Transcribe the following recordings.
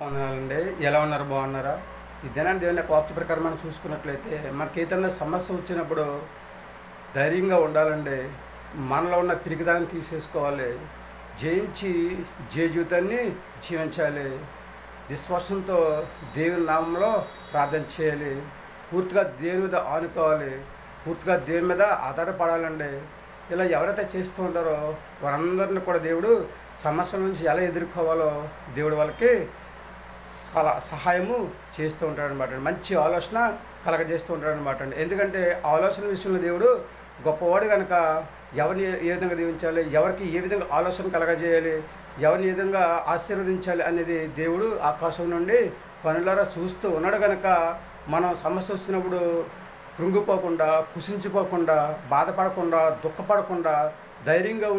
అవునండి. ఎలా ఉన్నారు? బాగున్నారా? ఇదేనండి దేవుని యొక్క వాక్య ప్రకారం మనం చూసుకున్నట్లయితే మనకి ఏదైనా సమస్య వచ్చినప్పుడు ధైర్యంగా ఉండాలండి. మనలో ఉన్న పిరికిదాన్ని తీసేసుకోవాలి. జయించి జీవితాన్ని జీవించాలి. విశ్వాసంతో దేవుని నామంలో ప్రార్థన చేయాలి. పూర్తిగా దేవుని మీద ఆనుకోవాలి. పూర్తిగా దేవుని మీద ఆధారపడాలండి. ఇలా ఎవరైతే చేస్తూ ఉంటారో వారందరిని కూడా దేవుడు సమస్యల నుంచి ఎలా ఎదుర్కోవాలో దేవుడు వాళ్ళకి సహాయము చేస్తూ ఉంటాడనమాట. మంచి ఆలోచన కలగజేస్తూ ఉంటాడనమాట అండి. ఎందుకంటే ఆలోచన విషయంలో దేవుడు గొప్పవాడు కనుక ఎవరిని ఏ విధంగా దీవించాలి, ఎవరికి ఏ విధంగా ఆలోచన కలగజేయాలి, ఎవరిని ఏ విధంగా ఆశీర్వదించాలి అనేది దేవుడు ఆకాశం నుండి కనులారా చూస్తూ ఉన్నాడు కనుక మనం సమస్య వచ్చినప్పుడు కృంగిపోకుండా, కుసించిపోకుండా, బాధపడకుండా, దుఃఖపడకుండా ధైర్యంగా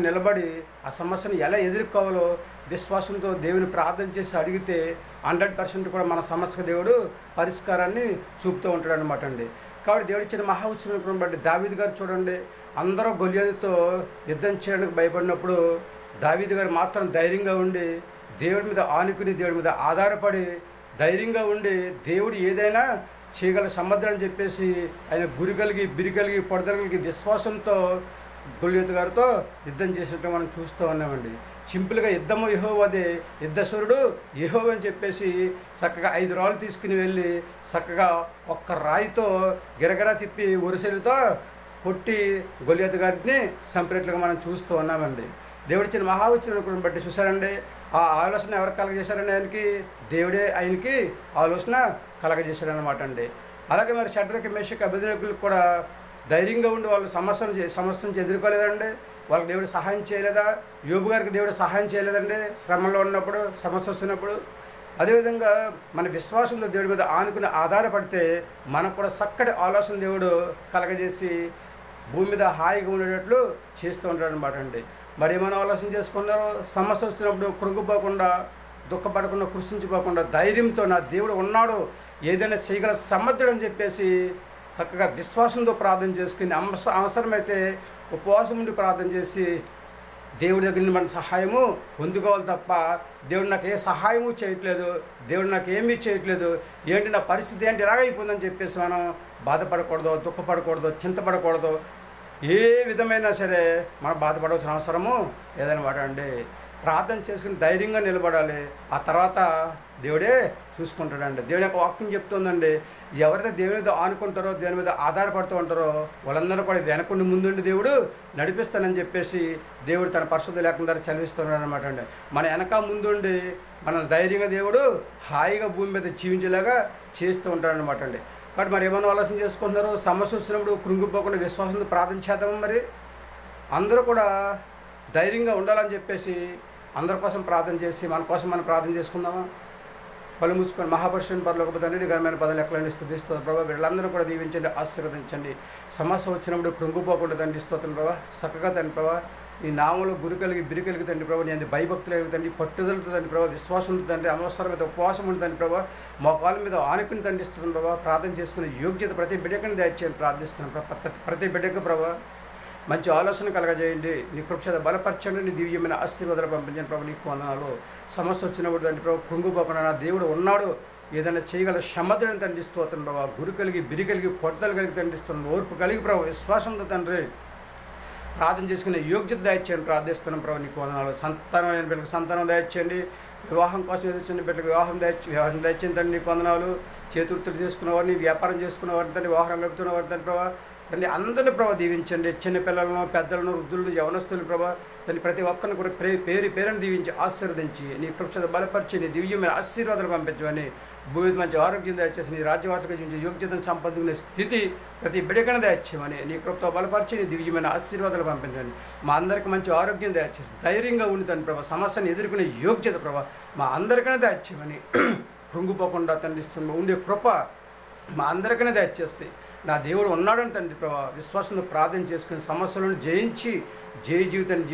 నిలబడి ఆ సమస్యను ఎలా ఎదుర్కోవాలో విశ్వాసంతో దేవుని ప్రార్థన చేసి అడిగితే 100% కూడా మన సమస్యకు దేవుడు పరిష్కారాన్ని చూపుతూ ఉంటాడు అనమాట అండి. కాబట్టి దేవుడు ఇచ్చిన మహా ఉత్సవం బట్టి దావీదు గారు చూడండి, అందరూ గొలియాతుతో యుద్ధం చేయడానికి భయపడినప్పుడు దావీదు గారు మాత్రం ధైర్యంగా ఉండి దేవుడి మీద ఆనుకుని దేవుడి మీద ఆధారపడి ధైర్యంగా ఉండి దేవుడు ఏదైనా చేయగల సమర్థుడు అని చెప్పేసి ఆయన బిరిగలిగి పొడదలగలిగి విశ్వాసంతో గొలియాతు గారితో యుద్ధం చేసినట్టు మనం చూస్తూ ఉన్నామండి. సింపుల్గా యుద్ధము యెహోవాదే, యుద్ధశూరుడు యెహోవా అని చెప్పేసి చక్కగా 5 రాళ్ళు తీసుకుని వెళ్ళి చక్కగా ఒక్క రాయితో గిరగిరా తిప్పి ఉరిసెలతో కొట్టి గొలియాతు గారిని చంపినట్లుగా మనం చూస్తూ ఉన్నామండి. దేవుడిచ్చిన మహా ఉత్సవం బట్టి చూశారండి. ఆ ఆలోచన ఎవరు కలగజేశారండి? దేవుడే ఆయనకి ఆలోచన కలగజేశాడనమాట అండి. అలాగే మరి షడ్రకి మేషకి అబేద్నెగోలకు కూడా ధైర్యంగా ఉండి వాళ్ళు సమస్యను ఎదుర్కోలేదండి. వాళ్ళకి దేవుడు సహాయం చేయలేదా? యోబు గారికి దేవుడు సహాయం చేయలేదండి శ్రమంలో ఉన్నప్పుడు, సమస్య వచ్చినప్పుడు. అదేవిధంగా మన విశ్వాసంలో దేవుడి మీద ఆనుకుని ఆధారపడితే మనకు కూడా చక్కటి ఆలోచన దేవుడు కలగజేసి భూమి మీద హాయిగా ఉండేటట్లు చేస్తూ ఉంటాడు అనమాట అండి. మరి ఏమైనా ఆలోచన చేసుకున్నారో సమస్య వచ్చినప్పుడు కృంగిపోకుండా, దుఃఖపడకుండా, కృషించిపోకుండా ధైర్యంతో నా దేవుడు ఉన్నాడు, ఏదైనా చేయగల సమర్థుడు అని చెప్పేసి చక్కగా విశ్వాసంతో ప్రార్థన చేసుకుని అవసరమైతే ఉపవాసం ఉండి ప్రార్థన చేసి దేవుడి దగ్గర మన సహాయము పొందుకోవాలి తప్ప దేవుడు నాకు ఏ సహాయము చేయట్లేదు, దేవుడు నాకు ఏమీ చేయట్లేదు, ఏంటి నా పరిస్థితి ఏంటి ఎలాగైపోయిందని చెప్పేసి మనం బాధపడకూడదు, దుఃఖపడకూడదు, చింతపడకూడదు. ఏ విధమైనా సరే మనం బాధపడవలసిన అవసరము ఏదైనా అండి. ప్రార్థన చేసుకుని ధైర్యంగా నిలబడాలి. ఆ తర్వాత దేవుడే చూసుకుంటాడండి. దేవుని యొక్క వాక్యం చెప్తుందండి, ఎవరైతే దేవుని మీద ఆనుకుంటారో, దేవుని మీద ఆధారపడుతూ ఉంటారో వాళ్ళందరూ కూడా వెనకుండి ముందుండి దేవుడు నడిపిస్తానని చెప్పేసి దేవుడు తన పరిశుద్ధ లేఖనం ద్వారా చదివిస్తున్నాడు అనమాట అండి. మన వెనక ముందుండి మన ధైర్యంగా దేవుడు హాయిగా భూమి మీద జీవించేలాగా చేస్తూ ఉంటాడనమాట అండి. కాబట్టి మరి ఏమైనా ఆలోచన చేసుకుంటున్నారో సమస్య వచ్చినప్పుడు కృంగిపోకుండా విశ్వాసంతో ప్రార్థన చేద్దాము. మరి అందరూ కూడా ధైర్యంగా ఉండాలని చెప్పేసి అందరి కోసం ప్రార్థన చేసి మన కోసం మనం ప్రార్థన చేసుకుందామా? కళ్ళు మూసుకొని మహాపరుషుని పరలోకపు తండ్రి ఘనమైన పదాలు ఎక్కలని స్తుతిస్తూ ప్రభావ వీళ్ళందరూ కూడా దీవించండి, ఆశీర్వదించండి. సమస్య వచ్చినప్పుడు కృంగిపోకుండా తండ్రి స్తోత్రం ప్రభావ. చక్కగా తండ్రి ప్రభావ ఈ నామంలో బిరికలిగి తండ్రి ప్రభావ నేను భయభక్తులు తండ్రి, పట్టుదలతో తండ్రి ప్రభావ, విశ్వాసంతో తండ్రి, అవసరమైన ఉపవాసం ఉంటుంది తండ్రి ప్రభావ, మోకాళ్ళ మీద ఆనుకుని తండ్రి స్తోత్రం ప్రభావ. ప్రార్థన చేసుకునే యోగ్యత ప్రతి బిడ్డకని దయచేయండి ప్రార్థిస్తున్నాను. ప్రతి బిడ్డకు ప్రభావ మంచి ఆలోచన కలగజేయండి. నీ కృపచేత బలపరచండి. నీ దివ్యమైన ఆశీర్వాదాలు పంపించండి ప్రభు. నీకు వందనాలు. సమస్య వచ్చినప్పుడు తండ్రి ప్రభు కృంగిపోకుండా నా దేవుడు ఉన్నాడు, ఏదైనా చేయగల సమర్థుడిని తండ్రి స్తోత్రం ప్రభావ. బిరికలిగి పొట్టలు కలిగి తండ్రిస్తున్నాను, ఓర్పు కలిగి ప్రభు, విశ్వాసంతో తండ్రి ప్రార్థన చేసుకునే యోగ్యత దయచేయండి ప్రార్థిస్తున్నాం ప్రభు. నీకు వందనాలు. సంతానం లేని బిడ్డలకు సంతానం దయచేయండి. వివాహం కోసం ఎదుర్చిన బిడ్డలకు వివాహం దయచేయండి తండ్రి. నీకు వందనాలు. చేతుర్తులు చేసుకున్నవారిని, వ్యాపారం చేసుకున్నవారిని తండ్రి, వాహనం నడుపుతున్నవారిని తండ్రి ప్రభావ తండ్రి అందరినీ ప్రభావ దీవించండి. చిన్నపిల్లలను, పెద్దలను, వృద్ధులను, యవనస్తులను ప్రభావ తండ్రి ప్రతి ఒక్కరిని కూడా పేరుని దీవించి ఆశీర్వదించి నీ కృపచేత బలపరిచి నీ దివ్యమైన ఆశీర్వాదాలు పంపించమని, భూమి మంచి ఆరోగ్యం దయచేసి నీ రాజ్యవార్తగా జీవించే యోగ్యతను సంపాదించుకునే స్థితి ప్రతి బిడ్డకైనా దయచేయమని, నీ కృపతో బలపరిచి నీ దివ్యమైన ఆశీర్వాదాలు పంపించండి. మా అందరికీ మంచి ఆరోగ్యం దయచేసి ధైర్యంగా ఉండుతాను ప్రభావ. సమస్యను ఎదుర్కొనే యోగ్యత ప్రభావ మా అందరికైనా దయచేయమని, కృంగిపోకుండా తండ్రిస్తున్న ఉండే కృప మా అందరికైనా దయచేసి నా దేవుడు ఉన్నాడని తండ్రి ప్రభావ విశ్వాసంతో ప్రార్థన చేసుకుని సమస్యలను జయించి జయ జీవితాన్ని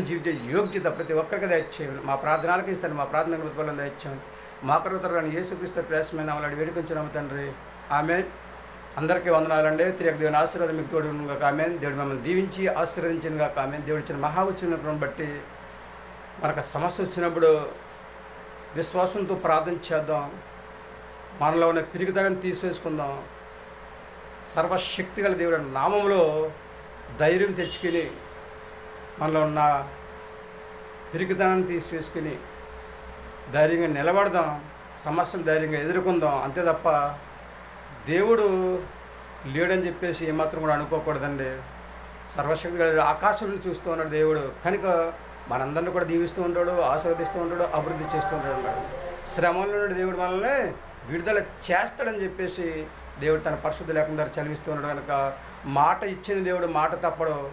జీవించే యోగ్యత ప్రతి ఒక్కరికి దయచేయండి. మా ప్రార్థనలకు ఇస్తాను, మా ప్రార్థన ప్రతిఫలం దయచేయండి. మా పర్వతరాన్ని యేసుక్రీస్తు ప్రయాసమైన అమలాడి వేడుకొంచున్నాము తండ్రి. ఆమెన్. అందరికీ వందనాలండి. తిరిగి దేవుని ఆశీర్వాదం మీకు తోడుగా ఆమెన్. దేవుడు మమ్మల్ని దీవించి ఆశీర్వదించిన కాక ఆమెన్. దేవుడు ఇచ్చిన మహా ఉత్సవం బట్టి మనకు సమస్య వచ్చినప్పుడు విశ్వాసంతో ప్రార్థన చేద్దాం. మనలో ఉన్న పిరికితనాన్ని తీసివేసుకుందాం. సర్వశక్తి గల దేవుడి నామంలో ధైర్యం తెచ్చుకుని మనలో ఉన్న పిరికితనాన్ని తీసివేసుకుని ధైర్యంగా నిలబడదాం. సమస్యను ధైర్యంగా ఎదుర్కొందాం. అంతే తప్ప దేవుడు లేడని చెప్పేసి ఏమాత్రం కూడా అనుకోకూడదండి. సర్వశక్తి గల ఆకాశం చూస్తూ ఉన్నాడు దేవుడు. కనుక మనందరినీ కూడా దీవిస్తూ ఉంటాడు, ఆశీర్వదిస్తూ ఉంటాడు, అభివృద్ధి చేస్తూ ఉంటాడు. శ్రమంలో నుండి దేవుడు మనల్ని విడుదల చేస్తాడని చెప్పేసి దేవుడు తన పరిశుద్ధ లేఖనం ద్వారా చదివిస్తూ ఉన్నాడు. కనుక మాట ఇచ్చిన దేవుడు మాట తప్పడు.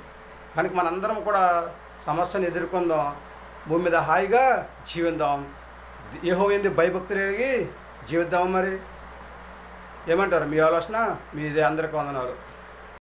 కనుక మనందరం కూడా సమస్యను ఎదుర్కొందాం. భూమి మీద హాయిగా జీవిద్దాం. యెహోవా యందు భయభక్తులు కలిగి జీవిద్దాం. మరి ఏమంటారు? మీ ఆలోచన మీదే. అందరికీ వందనాలు.